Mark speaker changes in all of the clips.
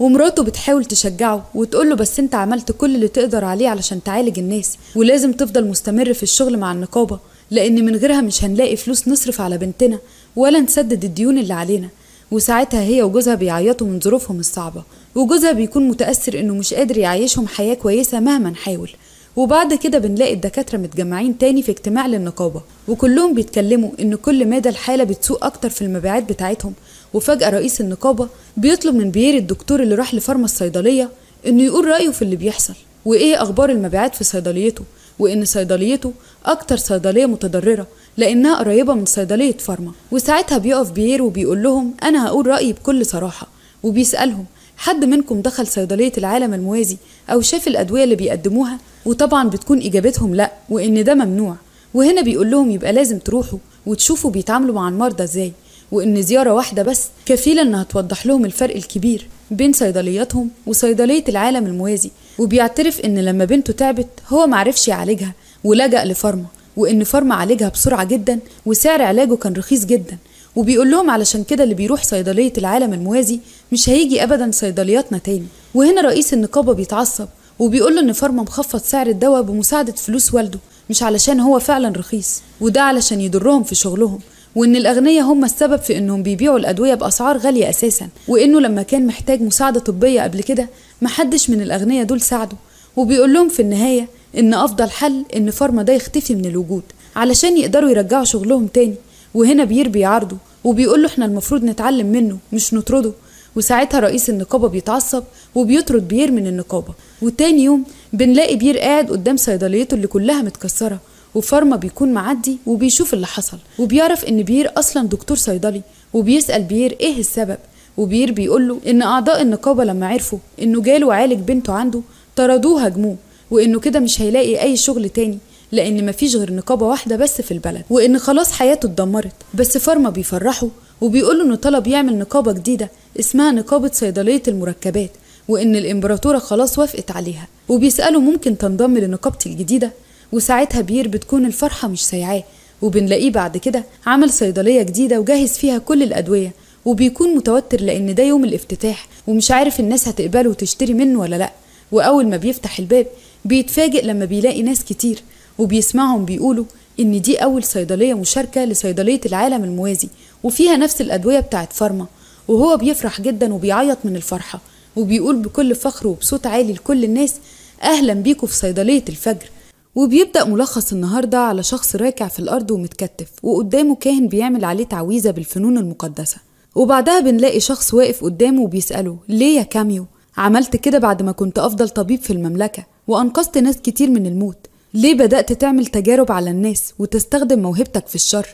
Speaker 1: ومراته بتحاول تشجعه وتقوله بس انت عملت كل اللي تقدر عليه علشان تعالج الناس، ولازم تفضل مستمر في الشغل مع النقابة، لان من غيرها مش هنلاقي فلوس نصرف على بنتنا ولا نسدد الديون اللي علينا. وساعتها هي وجوزها بيعيطوا من ظروفهم الصعبة، وجوزها بيكون متأثر انه مش قادر يعيشهم حياة كويسة مهما نحاول. وبعد كده بنلاقي الدكاترة متجمعين تاني في اجتماع للنقابة، وكلهم بيتكلموا ان كل مدى الحالة بتسوء اكتر في المبيعات بتاعتهم. وفجأة رئيس النقابة بيطلب من بيير الدكتور اللي راح لفارما الصيدلية انه يقول رأيه في اللي بيحصل وايه اخبار المبيعات في صيدليته، وان صيدليته اكتر صيدلية متضررة لانها قريبة من صيدلية فارما. وساعتها بيقف بيير وبيقول لهم انا هقول رأيي بكل صراحة، وبيسألهم حد منكم دخل صيدلية العالم الموازي او شاف الادوية اللي بيقدموها؟ وطبعا بتكون اجابتهم لا، وان ده ممنوع. وهنا بيقول لهم يبقى لازم تروحوا وتشوفوا بيتعاملوا مع المرضى ازاي، وان زيارة واحدة بس كفيلة انها توضح لهم الفرق الكبير بين صيدلياتهم وصيدلية العالم الموازي. وبيعترف ان لما بنته تعبت هو معرفش يعالجها ولجأ لفارما، وان فارما عالجها بسرعة جدا وسعر علاجه كان رخيص جدا. وبيقول لهم علشان كده اللي بيروح صيدلية العالم الموازي مش هيجي ابدا صيدلياتنا تاني. وهنا رئيس النقابة بيتعصب وبيقول له ان فارما مخفض سعر الدواء بمساعدة فلوس والده، مش علشان هو فعلا رخيص، وده علشان يضرهم في شغلهم، وان الاغنياء هم السبب في انهم بيبيعوا الادويه باسعار غاليه اساسا، وانه لما كان محتاج مساعده طبيه قبل كده محدش من الاغنياء دول ساعده. وبيقول لهم في النهايه ان افضل حل ان فارما ده يختفي من الوجود علشان يقدروا يرجعوا شغلهم تاني. وهنا بيير بيعارضه وبيقول له احنا المفروض نتعلم منه مش نطرده. وساعتها رئيس النقابه بيتعصب وبيطرد بيير من النقابه. وتاني يوم بنلاقي بيير قاعد قدام صيدليته اللي كلها متكسره، وفارما بيكون معدي وبيشوف اللي حصل، وبيعرف ان بيير اصلا دكتور صيدلي، وبيسأل بيير ايه السبب. وبيير بيقوله ان اعضاء النقابة لما عرفوا انه جاله عالج بنته عنده طردوه هجموه، وانه كده مش هيلاقي اي شغل تاني لان مفيش غير نقابة واحدة بس في البلد، وان خلاص حياته اتدمرت. بس فارما بيفرحه وبيقوله انه طلب يعمل نقابة جديدة اسمها نقابة صيدلية المركبات، وان الامبراطورة خلاص وافقت عليها. وبيسأله ممكن تنضم لنقابتي الجديدة؟ وساعتها بيير بتكون الفرحة مش سايعاه، وبنلاقيه بعد كده عمل صيدلية جديدة وجهز فيها كل الأدوية، وبيكون متوتر لأن ده يوم الافتتاح ومش عارف الناس هتقبله وتشتري منه ولا لأ. وأول ما بيفتح الباب بيتفاجئ لما بيلاقي ناس كتير، وبيسمعهم بيقولوا إن دي أول صيدلية مشاركة لصيدلية العالم الموازي وفيها نفس الأدوية بتاعت فارما. وهو بيفرح جدا وبيعيط من الفرحة، وبيقول بكل فخر وبصوت عالي لكل الناس أهلا بيكوا في صيدلية الفجر. وبيبدأ ملخص النهاردة على شخص راكع في الأرض ومتكتف وقدامه كاهن بيعمل عليه تعويذة بالفنون المقدسة. وبعدها بنلاقي شخص واقف قدامه وبيسأله ليه يا كاميو عملت كده بعد ما كنت أفضل طبيب في المملكة وأنقذت ناس كتير من الموت؟ ليه بدأت تعمل تجارب على الناس وتستخدم موهبتك في الشر؟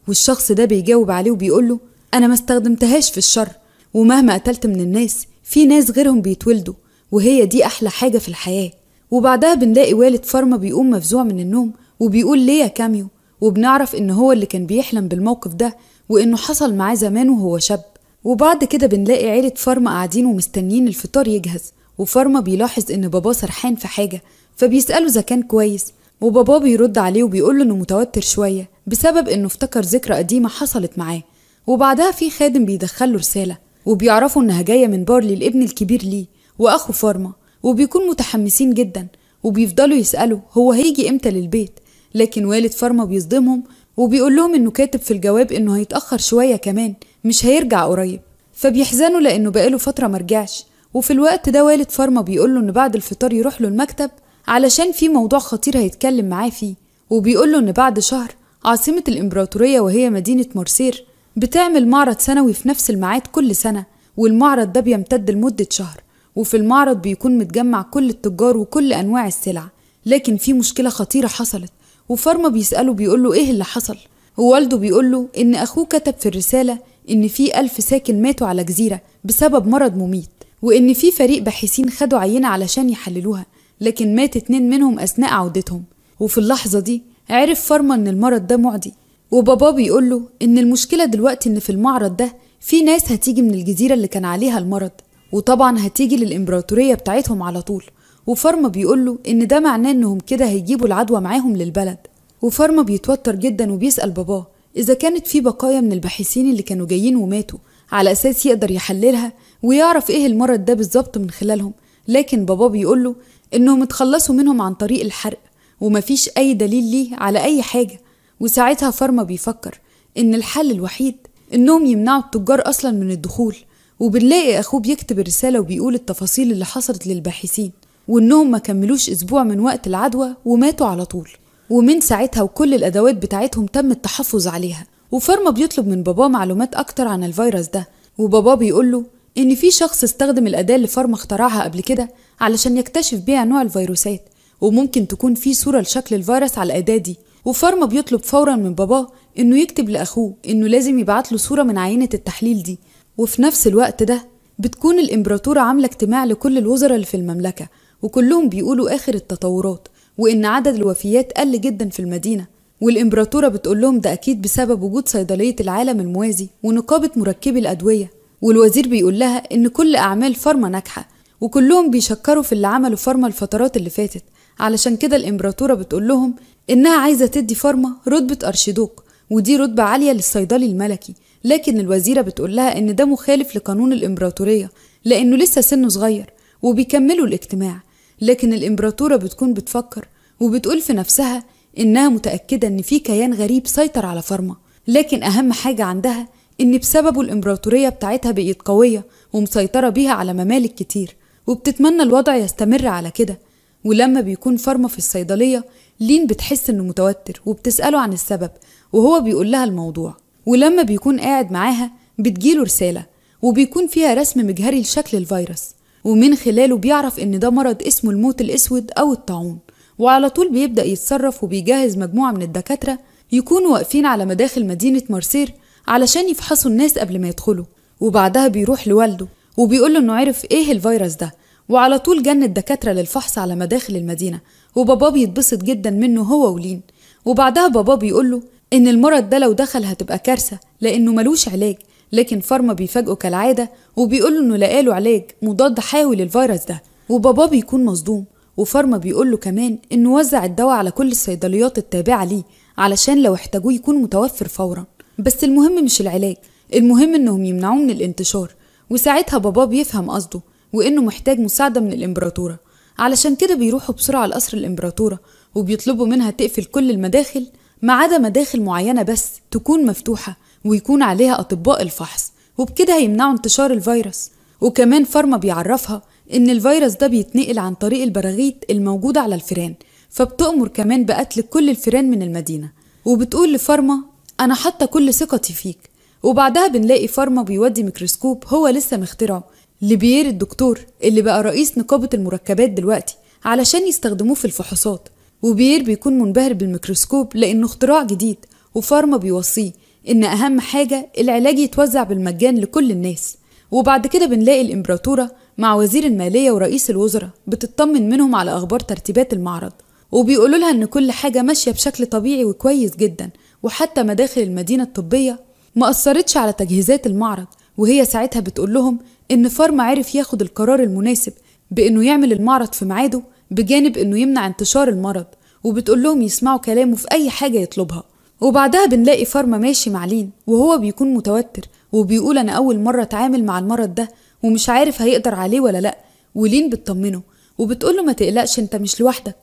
Speaker 1: والشخص ده بيجاوب عليه وبيقوله أنا ما استخدمتهاش في الشر، ومهما قتلت من الناس في ناس غيرهم بيتولدوا، وهي دي أحلى حاجة في الحياة. وبعدها بنلاقي والد فارما بيقوم مفزوع من النوم وبيقول ليه يا كاميو، وبنعرف إن هو اللي كان بيحلم بالموقف ده وإنه حصل معاه زمان وهو شاب. وبعد كده بنلاقي عيلة فارما قاعدين ومستنيين الفطار يجهز، وفارما بيلاحظ إن باباه سرحان في حاجة فبيسأله إذا كان كويس، وباباه بيرد عليه وبيقوله إنه متوتر شوية بسبب إنه افتكر ذكرى قديمة حصلت معاه. وبعدها في خادم بيدخله رسالة وبيعرفوا إنها جاية من بارلي الابن الكبير ليه وأخو فارما، وبيكون متحمسين جدا وبيفضلوا يسألوا هو هيجي امتى للبيت. لكن والد فارما بيصدمهم وبيقول لهم انه كاتب في الجواب انه هيتأخر شوية كمان مش هيرجع قريب، فبيحزنوا لانه بقاله فترة مرجعش. وفي الوقت ده والد فارما بيقول له ان بعد الفطار يروح له المكتب علشان في موضوع خطير هيتكلم معاه فيه، وبيقول له ان بعد شهر عاصمة الامبراطورية وهي مدينة مرسير بتعمل معرض سنوي في نفس الميعاد كل سنة، والمعرض ده بيمتد لمدة شهر، وفي المعرض بيكون متجمع كل التجار وكل أنواع السلع. لكن في مشكلة خطيرة حصلت، وفارما بيسأله بيقوله إيه اللي حصل. ووالده بيقوله إن أخوه كتب في الرسالة إن في 1000 ساكن ماتوا على جزيرة بسبب مرض مميت، وإن في فريق باحثين خدوا عينة علشان يحللوها لكن مات 2 منهم أثناء عودتهم. وفي اللحظة دي عرف فارما إن المرض ده معدي، وباباه بيقوله إن المشكلة دلوقتي إن في المعرض ده في ناس هتيجي من الجزيرة اللي كان عليها المرض، وطبعا هتيجي للإمبراطورية بتاعتهم على طول. وفارما بيقوله إن ده معناه إنهم كده هيجيبوا العدوى معاهم للبلد. وفارما بيتوتر جدا وبيسأل باباه إذا كانت في بقايا من الباحثين اللي كانوا جايين وماتوا على أساس يقدر يحللها ويعرف ايه المرض ده بالظبط من خلالهم، لكن باباه بيقوله انهم اتخلصوا منهم عن طريق الحرق ومفيش اي دليل ليه على اي حاجة. وساعتها فارما بيفكر ان الحل الوحيد انهم يمنعوا التجار اصلا من الدخول. وبنلاقي اخوه بيكتب الرسالة وبيقول التفاصيل اللي حصلت للباحثين، وانهم ما كملوش اسبوع من وقت العدوى وماتوا على طول. ومن ساعتها وكل الادوات بتاعتهم تم التحفظ عليها. وفارما بيطلب من باباه معلومات اكتر عن الفيروس ده، وباباه بيقوله ان في شخص استخدم الاداة اللي فارما اخترعها قبل كده علشان يكتشف بيها نوع الفيروسات، وممكن تكون في صورة لشكل الفيروس على الاداة دي. وفارما بيطلب فورا من باباه انه يكتب لاخوه انه لازم يبعت له صورة من عينة التحليل دي. وفي نفس الوقت ده بتكون الامبراطورة عاملة اجتماع لكل الوزراء اللي في المملكة، وكلهم بيقولوا اخر التطورات وان عدد الوفيات قل جدا في المدينة. والامبراطورة بتقول لهم ده اكيد بسبب وجود صيدلية العالم الموازي ونقابة مركبي الادوية. والوزير بيقول لها ان كل اعمال فارما ناجحة، وكلهم بيشكروا في اللي عمله فارما الفترات اللي فاتت. علشان كده الامبراطورة بتقول لهم انها عايزة تدي فارما رتبة ارشيدوق، ودي رتبة عالية للصيدلي الملكي. لكن الوزيرة بتقول لها ان ده مخالف لقانون الامبراطورية لانه لسه سنه صغير. وبيكملوا الاجتماع، لكن الامبراطورة بتكون بتفكر وبتقول في نفسها انها متأكدة ان في كيان غريب سيطر على فارما، لكن اهم حاجة عندها ان بسببه الامبراطورية بتاعتها بقت قوية ومسيطرة بيها على ممالك كتير، وبتتمنى الوضع يستمر على كده. ولما بيكون فارما في الصيدلية، لين بتحس انه متوتر وبتسأله عن السبب، وهو بيقول لها الموضوع. ولما بيكون قاعد معاها بتجيله رسالة وبيكون فيها رسم مجهري لشكل الفيروس، ومن خلاله بيعرف ان ده مرض اسمه الموت الاسود او الطاعون. وعلى طول بيبدأ يتصرف وبيجهز مجموعة من الدكاترة يكونوا واقفين على مداخل مدينة مارسير علشان يفحصوا الناس قبل ما يدخلوا. وبعدها بيروح لوالده وبيقول له انه عرف ايه الفيروس ده، وعلى طول جن الدكاترة للفحص على مداخل المدينة. وبابا بيتبسط جدا منه هو ولين. وبعدها بابا بيقول له ان المرض ده لو دخل هتبقى كارثة لانه ملوش علاج، لكن فارما بيفاجئه كالعادة وبيقول له انه لقاله علاج مضاد حيوي للفيروس ده. وبابا بيكون مصدوم، وفارما بيقول له كمان انه وزع الدواء على كل الصيدليات التابعة ليه علشان لو احتاجوه يكون متوفر فورا. بس المهم مش العلاج، المهم انهم يمنعوه من الانتشار. وساعتها بابا بيفهم قصده وانه محتاج مساعدة من الامبراطورة. علشان كده بيروحوا بسرعة لقصر الامبراطورة وبيطلبوا منها تقفل كل المداخل ما عدا مداخل معينة بس تكون مفتوحة ويكون عليها أطباء الفحص، وبكده هيمنعوا انتشار الفيروس. وكمان فارما بيعرفها إن الفيروس ده بيتنقل عن طريق البراغيث الموجودة على الفئران، فبتأمر كمان بقتل كل الفئران من المدينة. وبتقول لفارما أنا حاطة كل ثقتي فيك. وبعدها بنلاقي فارما بيودي ميكروسكوب هو لسه مخترعه لبيير الدكتور اللي بقى رئيس نقابة المركبات دلوقتي علشان يستخدموه في الفحوصات. وبيير بيكون منبهر بالميكروسكوب لأنه اختراع جديد، وفارما بيوصيه إن أهم حاجة العلاج يتوزع بالمجان لكل الناس. وبعد كده بنلاقي الإمبراطورة مع وزير المالية ورئيس الوزراء بتطمن منهم على أخبار ترتيبات المعرض، وبيقولوا لها إن كل حاجة ماشية بشكل طبيعي وكويس جدا، وحتى مداخل المدينة الطبية ما أثرتش على تجهيزات المعرض. وهي ساعتها بتقول لهم إن فارما عرف ياخد القرار المناسب بإنه يعمل المعرض في ميعاده بجانب إنه يمنع انتشار المرض، وبتقول لهم يسمعوا كلامه في أي حاجة يطلبها. وبعدها بنلاقي فارما ماشي مع لين وهو بيكون متوتر وبيقول أنا أول مرة أتعامل مع المرض ده ومش عارف هيقدر عليه ولا لأ. ولين بتطمنه وبتقوله ما تقلقش، انت مش لوحدك،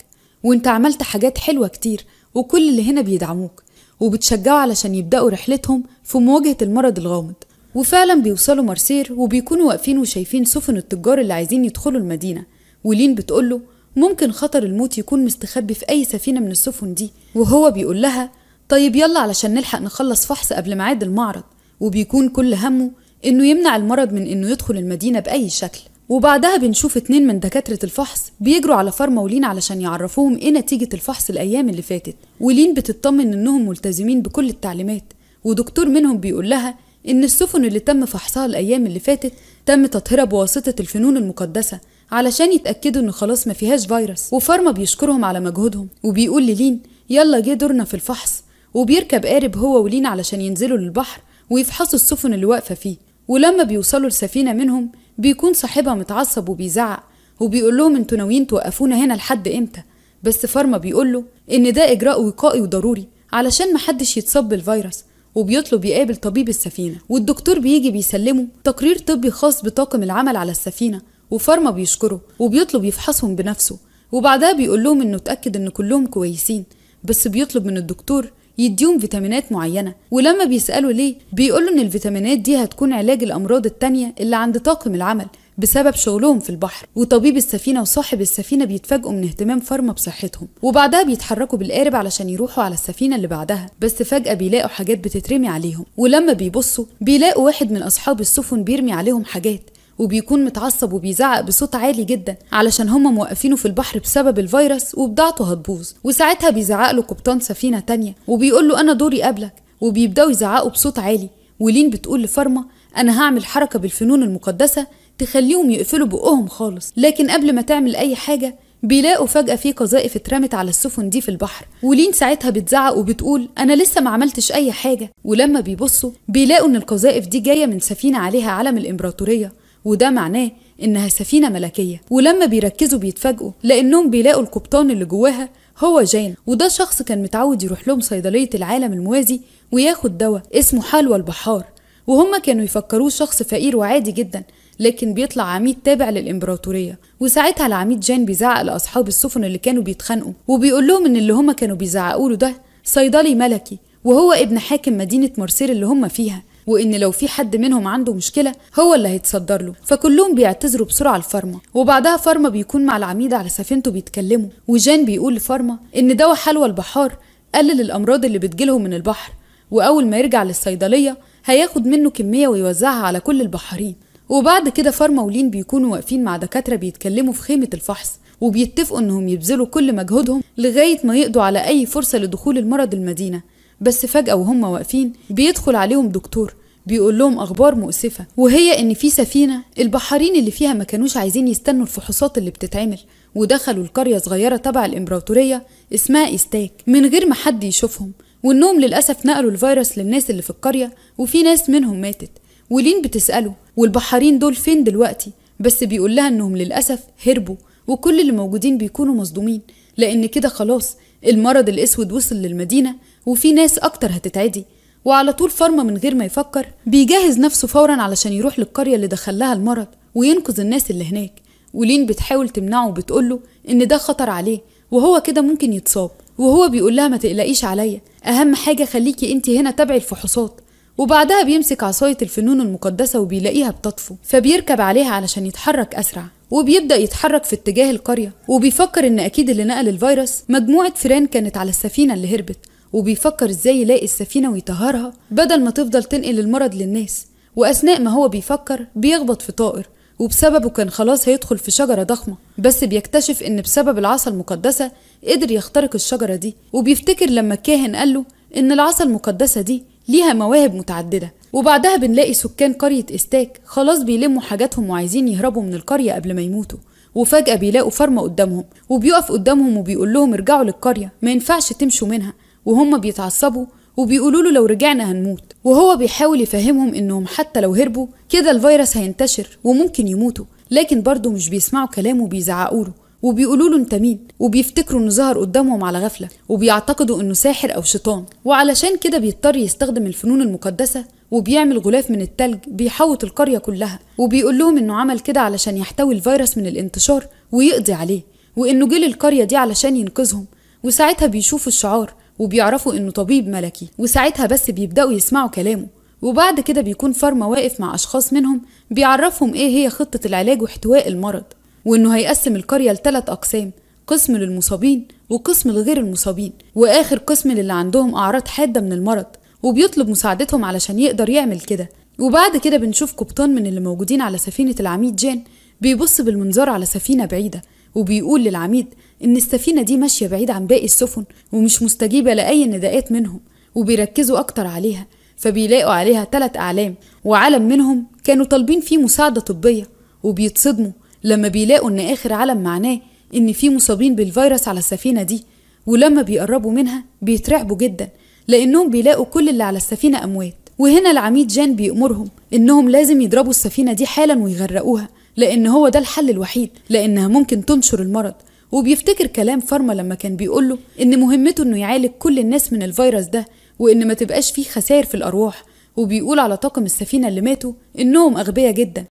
Speaker 1: وانت عملت حاجات حلوة كتير وكل اللي هنا بيدعموك. وبتشجعه علشان يبدأوا رحلتهم في مواجهة المرض الغامض. وفعلا بيوصلوا مارسير وبيكونوا واقفين وشايفين سفن التجار اللي عايزين يدخلوا المدينة. ولين بتقوله ممكن خطر الموت يكون مستخبي في أي سفينة من السفن دي، وهو بيقول لها طيب يلا علشان نلحق نخلص فحص قبل ميعاد المعرض. وبيكون كل همه إنه يمنع المرض من إنه يدخل المدينة بأي شكل. وبعدها بنشوف 2 من دكاترة الفحص بيجروا على فارما ولين علشان يعرفوهم ايه نتيجة الفحص الأيام اللي فاتت. ولين بتطمن إنهم ملتزمين بكل التعليمات، ودكتور منهم بيقول لها إن السفن اللي تم فحصها الأيام اللي فاتت تم تطهيرها بواسطة الفنون المقدسة علشان يتأكدوا إن خلاص ما فيهاش فيروس. وفارما بيشكرهم على مجهودهم وبيقول للين يلا جه دورنا في الفحص. وبيركب قارب هو ولين علشان ينزلوا للبحر ويفحصوا السفن اللي واقفة فيه. ولما بيوصلوا لسفينة منهم بيكون صاحبها متعصب وبيزعق وبيقول لهم انتوا ناويين توقفونا هنا لحد امتى؟ بس فارما بيقول له ان ده اجراء وقائي وضروري علشان محدش يتصاب بالفيروس، وبيطلب يقابل طبيب السفينة، والدكتور بيجي بيسلمه تقرير طبي خاص بطاقم العمل على السفينة، وفارما بيشكره وبيطلب يفحصهم بنفسه، وبعدها بيقول لهم انه اتأكد ان كلهم كويسين، بس بيطلب من الدكتور يديهم فيتامينات معينة. ولما بيسألوا ليه بيقولوا ان الفيتامينات دي هتكون علاج الأمراض التانية اللي عند طاقم العمل بسبب شغلهم في البحر. وطبيب السفينة وصاحب السفينة بيتفاجئوا من اهتمام فارما بصحتهم، وبعدها بيتحركوا بالقارب علشان يروحوا على السفينة اللي بعدها، بس فجأة بيلاقوا حاجات بتترمي عليهم، ولما بيبصوا بيلاقوا واحد من أصحاب السفن بيرمي عليهم حاجات، وبيكون متعصب وبيزعق بصوت عالي جدا علشان هم موقفينه في البحر بسبب الفيروس وبضاعته هتبوظ. وساعتها بيزعق له قبطان سفينة تانية وبيقول له أنا دوري قبلك، وبيبدأوا يزعقوا بصوت عالي. ولين بتقول لفارما أنا هعمل حركة بالفنون المقدسة تخليهم يقفلوا بقهم خالص، لكن قبل ما تعمل أي حاجة بيلاقوا فجأة في قذائف اترمت على السفن دي في البحر. ولين ساعتها بتزعق وبتقول أنا لسه ما عملتش أي حاجة. ولما بيبصوا بيلاقوا إن القذائف دي جاية من سفينة عليها علم الإمبراطورية، وده معناه إنها سفينة ملكية. ولما بيركزوا بيتفاجئوا لأنهم بيلاقوا القبطان اللي جواها هو جان، وده شخص كان متعود يروح لهم صيدلية العالم الموازي وياخد دواء اسمه حلوى البحار، وهم كانوا يفكروه شخص فقير وعادي جدا، لكن بيطلع عميد تابع للإمبراطورية. وساعتها العميد جان بيزعق لأصحاب السفن اللي كانوا بيتخانقوا، وبيقول لهم إن اللي هم كانوا بيزعقوا له ده صيدلي ملكي، وهو ابن حاكم مدينة مرسيل اللي هم فيها، وإن لو في حد منهم عنده مشكلة هو اللي هيتصدر له. فكلهم بيعتذروا بسرعة لفارما، وبعدها فارما بيكون مع العميد على سفينته بيتكلموا، وجان بيقول لفارما إن دواء حلوى البحار قلل الأمراض اللي بتجيلهم من البحر، وأول ما يرجع للصيدلية هياخد منه كمية ويوزعها على كل البحارين. وبعد كده فارما ولين بيكونوا واقفين مع دكاترة بيتكلموا في خيمة الفحص، وبيتفقوا إنهم يبذلوا كل مجهودهم لغاية ما يقضوا على أي فرصة لدخول المرض المدينة. بس فجأة وهم واقفين بيدخل عليهم دكتور بيقول لهم أخبار مؤسفة، وهي إن في سفينة البحارين اللي فيها ما كانوش عايزين يستنوا الفحوصات اللي بتتعمل، ودخلوا القرية صغيرة تبع الإمبراطورية اسمها إستاك من غير ما حد يشوفهم، وإنهم للأسف نقلوا الفيروس للناس اللي في القرية وفي ناس منهم ماتت. ولين بتسأله والبحارين دول فين دلوقتي، بس بيقول لها إنهم للأسف هربوا، وكل اللي موجودين بيكونوا مصدومين لأن كده خلاص المرض الأسود وصل للمدينة وفي ناس أكتر هتتعدي. وعلى طول فارما من غير ما يفكر بيجهز نفسه فورا علشان يروح للقرية اللي دخلها المرض وينقذ الناس اللي هناك. ولين بتحاول تمنعه وبتقوله إن ده خطر عليه وهو كده ممكن يتصاب، وهو بيقول لها ما تقلقيش عليا، أهم حاجة خليكي انتي هنا تابعي الفحوصات. وبعدها بيمسك عصاية الفنون المقدسة وبيلاقيها بتطفو، فبيركب عليها علشان يتحرك أسرع، وبيبدأ يتحرك في اتجاه القرية، وبيفكر إن أكيد اللي نقل الفيروس مجموعة فيران كانت على السفينة اللي هربت، وبيفكر إزاي يلاقي السفينة ويطهرها بدل ما تفضل تنقل المرض للناس. وأثناء ما هو بيفكر بيخبط في طائر، وبسببه كان خلاص هيدخل في شجرة ضخمة، بس بيكتشف إن بسبب العصا المقدسة قدر يخترق الشجرة دي. وبيفتكر لما الكاهن قاله إن العصا المقدسة دي ليها مواهب متعددة. وبعدها بنلاقي سكان قرية إستاك خلاص بيلموا حاجاتهم وعايزين يهربوا من القرية قبل ما يموتوا، وفجأة بيلاقوا فارما قدامهم، وبيقف قدامهم وبيقول لهم ارجعوا للقرية، ما ينفعش تمشوا منها. وهم بيتعصبوا وبيقولوا له لو رجعنا هنموت، وهو بيحاول يفهمهم انهم حتى لو هربوا كده الفيروس هينتشر وممكن يموتوا، لكن برضه مش بيسمعوا كلامه وبيزعقوا له وبيقولوا له انت مين، وبيفتكروا انه ظهر قدامهم على غفلة وبيعتقدوا انه ساحر او شيطان. وعلشان كده بيضطر يستخدم الفنون المقدسة وبيعمل غلاف من التلج بيحوط القرية كلها، وبيقول لهم انه عمل كده علشان يحتوي الفيروس من الانتشار ويقضي عليه، وانه جه للقرية دي علشان ينقذهم. وساعتها بيشوفوا الشعار وبيعرفوا انه طبيب ملكي، وساعتها بس بيبدأوا يسمعوا كلامه. وبعد كده بيكون فارما واقف مع اشخاص منهم بيعرفهم ايه هي خطة العلاج واحتواء المرض، وانه هيقسم القرية ل3 أقسام، قسم للمصابين وقسم لغير المصابين، واخر قسم للي عندهم اعراض حادة من المرض، وبيطلب مساعدتهم علشان يقدر يعمل كده. وبعد كده بنشوف قبطان من اللي موجودين على سفينة العميد جان بيبص بالمنظار على سفينة بعيدة، وبيقول للعميد إن السفينة دي ماشية بعيد عن باقي السفن ومش مستجيبة لأي نداءات منهم، وبيركزوا أكتر عليها، فبيلاقوا عليها 3 أعلام، وعلم منهم كانوا طالبين فيه مساعدة طبية، وبيتصدموا لما بيلاقوا إن آخر علم معناه إن في مصابين بالفيروس على السفينة دي. ولما بيقربوا منها بيترعبوا جدا لأنهم بيلاقوا كل اللي على السفينة أموات. وهنا العميد جان بيأمرهم إنهم لازم يضربوا السفينة دي حالا ويغرقوها، لأن هو ده الحل الوحيد، لأنها ممكن تنشر المرض. وبيفتكر كلام فارما لما كان بيقوله إن مهمته إنه يعالج كل الناس من الفيروس ده، وإن ما تبقاش فيه خسائر في الأرواح، وبيقول على طاقم السفينة اللي ماتوا إنهم أغبياء جدا